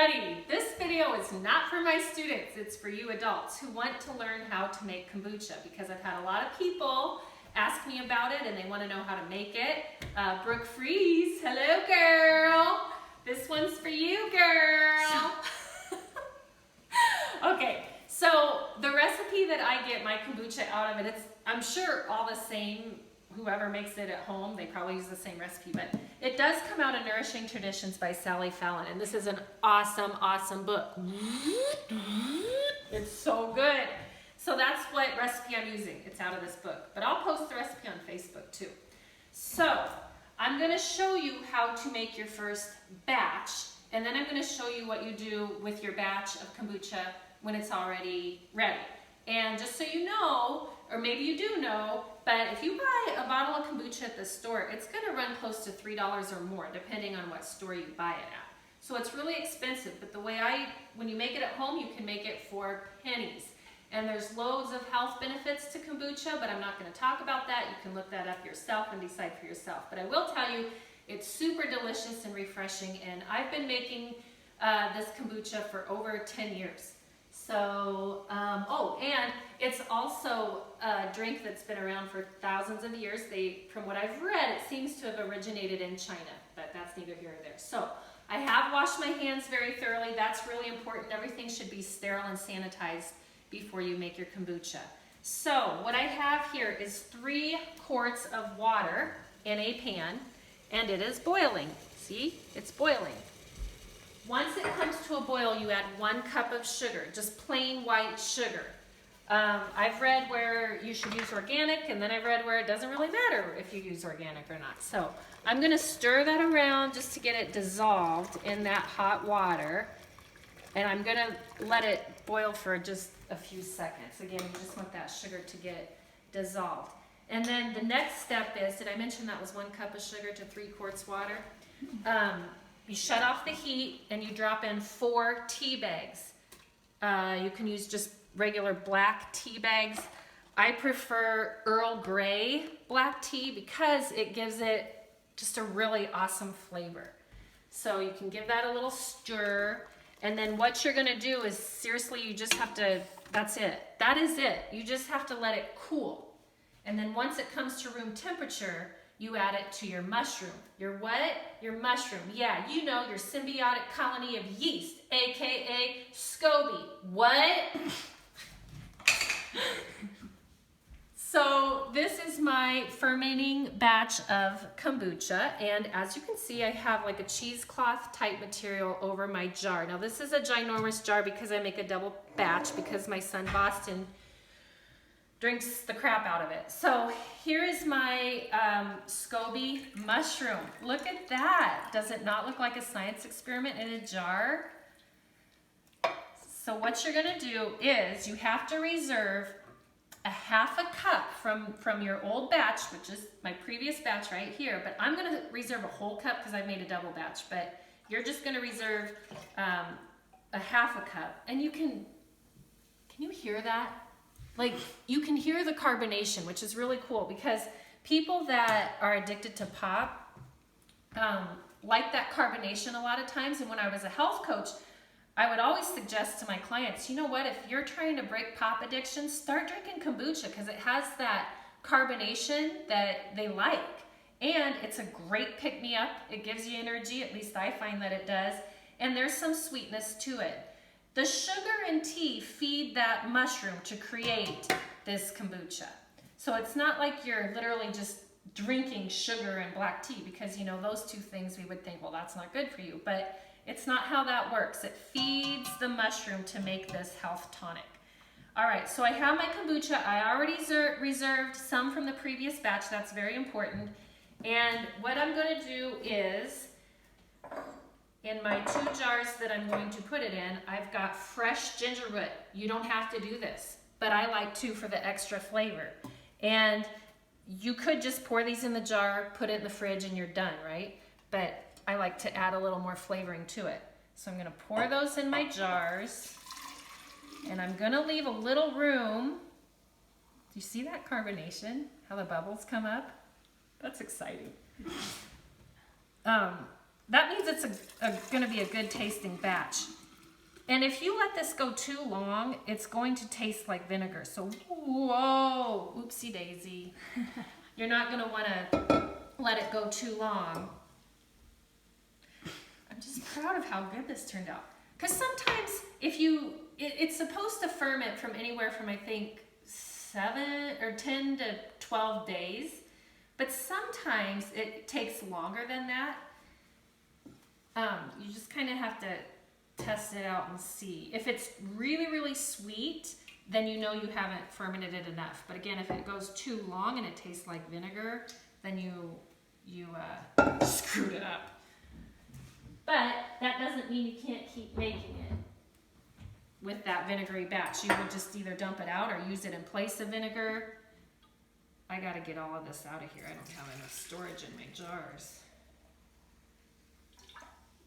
everybody! This video is not for my students, it's for you adults who want to learn how to make kombucha, because I've had a lot of people ask me about it and they want to know how to make it. Brooke Freeze, hello girl! This one's for you, girl! Okay, so the recipe that I get my kombucha out of it, I'm sure all the same. Whoever makes it at home, they probably use the same recipe, but it does come out of Nourishing Traditions by Sally Fallon, and this is an awesome, awesome book. It's so good. So that's what recipe I'm using. It's out of this book, but I'll post the recipe on Facebook too. So I'm going to show you how to make your first batch, and then I'm going to show you what you do with your batch of kombucha when it's already ready. And just so you know, or maybe you do know, but if you buy a bottle of kombucha at the store, it's going to run close to $3 or more, depending on what store you buy it at. So it's really expensive, but the way when you make it at home, you can make it for pennies. And there's loads of health benefits to kombucha, but I'm not going to talk about that. You can look that up yourself and decide for yourself. But I will tell you, it's super delicious and refreshing, and I've been making this kombucha for over 10 years. So, and it's also a drink that's been around for thousands of years. From what I've read, it seems to have originated in China, but that's neither here nor there. So, I have washed my hands very thoroughly. That's really important. Everything should be sterile and sanitized before you make your kombucha. So, what I have here is 3 quarts of water in a pan, and it is boiling. See? It's boiling. Once it comes to a boil, you add 1 cup of sugar, just plain white sugar. I've read where you should use organic, and then I've read where it doesn't really matter if you use organic or not. So I'm going to stir that around just to get it dissolved in that hot water. And I'm going to let it boil for just a few seconds. Again, you just want that sugar to get dissolved. And then the next step is, did I mention that was 1 cup of sugar to 3 quarts water? You shut off the heat and you drop in 4 tea bags. You can use just regular black tea bags. I prefer Earl Grey black tea because it gives it just a really awesome flavor. So you can give that a little stir, and then what you're gonna do is, seriously, you just have to, that's it. That is it. You just have to let it cool. And then once it comes to room temperature, you add it to your mushroom. Your what? Your mushroom. Yeah, you know, your symbiotic colony of yeast, AKA SCOBY. What? So this is my fermenting batch of kombucha, and as you can see, I have like a cheesecloth type material over my jar. Now this is a ginormous jar because I make a double batch because my son Boston drinks the crap out of it. So here is my SCOBY mushroom. Look at that. Does it not look like a science experiment in a jar? So what you're gonna do is you have to reserve a ½ cup from your old batch, which is my previous batch right here, but I'm gonna reserve a whole cup because I made a double batch, but you're just gonna reserve a ½ cup. And can you hear that? Like, you can hear the carbonation, which is really cool because people that are addicted to pop like that carbonation a lot of times. And when I was a health coach, I would always suggest to my clients, you know what, if you're trying to break pop addiction, start drinking kombucha because it has that carbonation that they like. And it's a great pick-me-up. It gives you energy, at least I find that it does. And there's some sweetness to it. The sugar and tea feed that mushroom to create this kombucha. So it's not like you're literally just drinking sugar and black tea because, you know, those 2 things we would think, well, that's not good for you. But it's not how that works. It feeds the mushroom to make this health tonic. All right, so I have my kombucha. I already reserved some from the previous batch. That's very important. And what I'm going to do is, in my 2 jars that I'm going to put it in, I've got fresh ginger root. You don't have to do this, but I like to for the extra flavor. And you could just pour these in the jar, put it in the fridge, and you're done, right? But I like to add a little more flavoring to it. So I'm gonna pour those in my jars, and I'm gonna leave a little room. Do you see that carbonation? How the bubbles come up? That's exciting. that means it's going to be a good tasting batch. And if you let this go too long, it's going to taste like vinegar. So, whoa, oopsie daisy. You're not going to want to let it go too long. I'm just proud of how good this turned out. Because sometimes if it's supposed to ferment from anywhere from, I think, 7 or 10 to 12 days. But sometimes it takes longer than that. You just kind of have to test it out and see. If it's really, really sweet, then you know you haven't fermented it enough. But again, if it goes too long and it tastes like vinegar, then you screwed it up. But that doesn't mean you can't keep making it with that vinegary batch. You would just either dump it out or use it in place of vinegar. I gotta get all of this out of here. I don't have enough storage in my jars.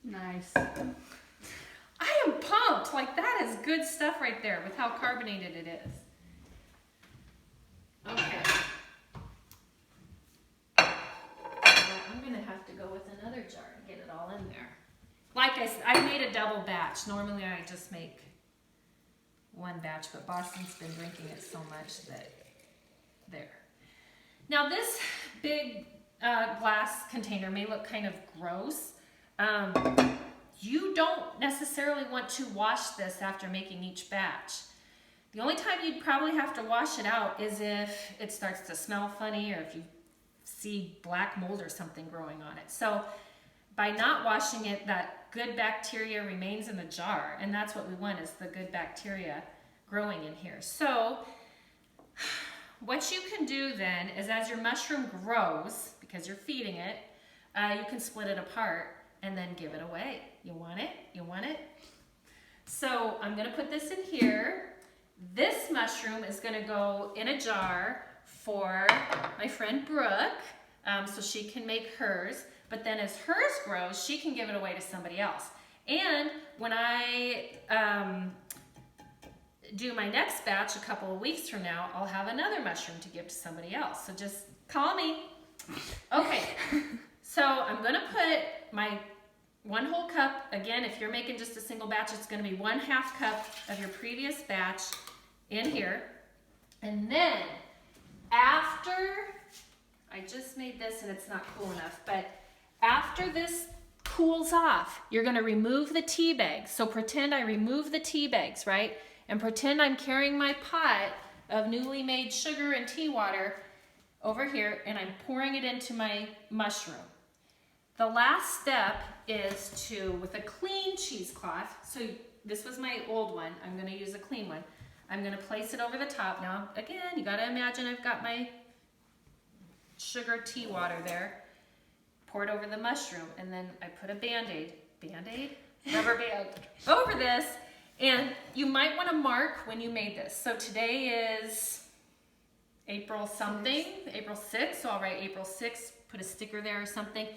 Nice. I am pumped. Like, that is good stuff right there with how carbonated it is. Okay. I'm going to have to go with another jar to get it all in there. Like I said, I made a double batch. Normally I just make one batch, but Boston's been drinking it so much that there. Now this big glass container may look kind of gross. You don't necessarily want to wash this after making each batch. The only time you'd probably have to wash it out is if it starts to smell funny or if you see black mold or something growing on it. So by not washing it, that good bacteria remains in the jar, and that's what we want, is the good bacteria growing in here. So what you can do then is, as your mushroom grows, because you're feeding it, you can split it apart and then give it away. You want it? You want it? So I'm gonna put this in here. This mushroom is gonna go in a jar for my friend Brooke, so she can make hers. But then as hers grows, she can give it away to somebody else. And when I do my next batch a couple of weeks from now, I'll have another mushroom to give to somebody else. So just call me. Okay, so I'm gonna put my 1 whole cup. Again, if you're making just a single batch, it's gonna be 1/2 cup of your previous batch in here. And then after, I just made this and it's not cool enough, but after this cools off, you're gonna remove the tea bags. So pretend I remove the tea bags, right? And pretend I'm carrying my pot of newly made sugar and tea water over here, and I'm pouring it into my mushroom. The last step is to, with a clean cheesecloth, so this was my old one, I'm gonna use a clean one. I'm gonna place it over the top. Now, again, you gotta imagine I've got my sugar tea water there, pour it over the mushroom, and then I put a Band-Aid, rubber band, over this, and you might wanna mark when you made this. So today is April something, April 6th, so I'll write April 6th, put a sticker there or something.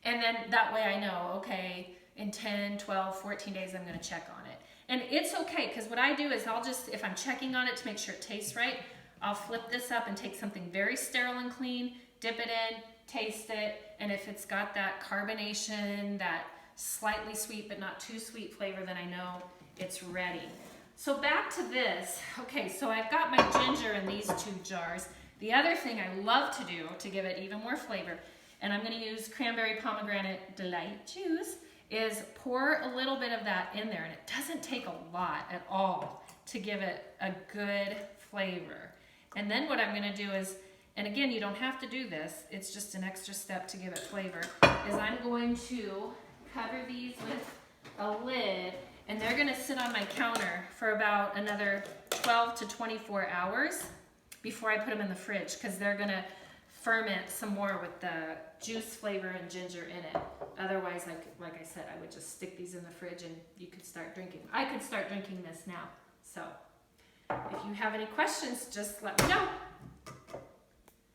And then that way I know, okay, in 10, 12, 14 days, I'm gonna check on it. And it's okay, because what I do is I'll just, if I'm checking on it to make sure it tastes right, I'll flip this up and take something very sterile and clean, dip it in, taste it, and if it's got that carbonation, that slightly sweet but not too sweet flavor, then I know it's ready. So back to this. Okay, so I've got my ginger in these 2 jars. The other thing I love to do to give it even more flavor, and I'm gonna use cranberry pomegranate delight juice, is pour a little bit of that in there, and it doesn't take a lot at all to give it a good flavor. And then what I'm gonna do is, and again, you don't have to do this, it's just an extra step to give it flavor, is I'm going to cover these with a lid, and they're gonna sit on my counter for about another 12 to 24 hours before I put them in the fridge, because they're gonna ferment some more with the juice flavor and ginger in it. Otherwise, like I said, I would just stick these in the fridge and you could start drinking. I could start drinking this now. So if you have any questions, just let me know.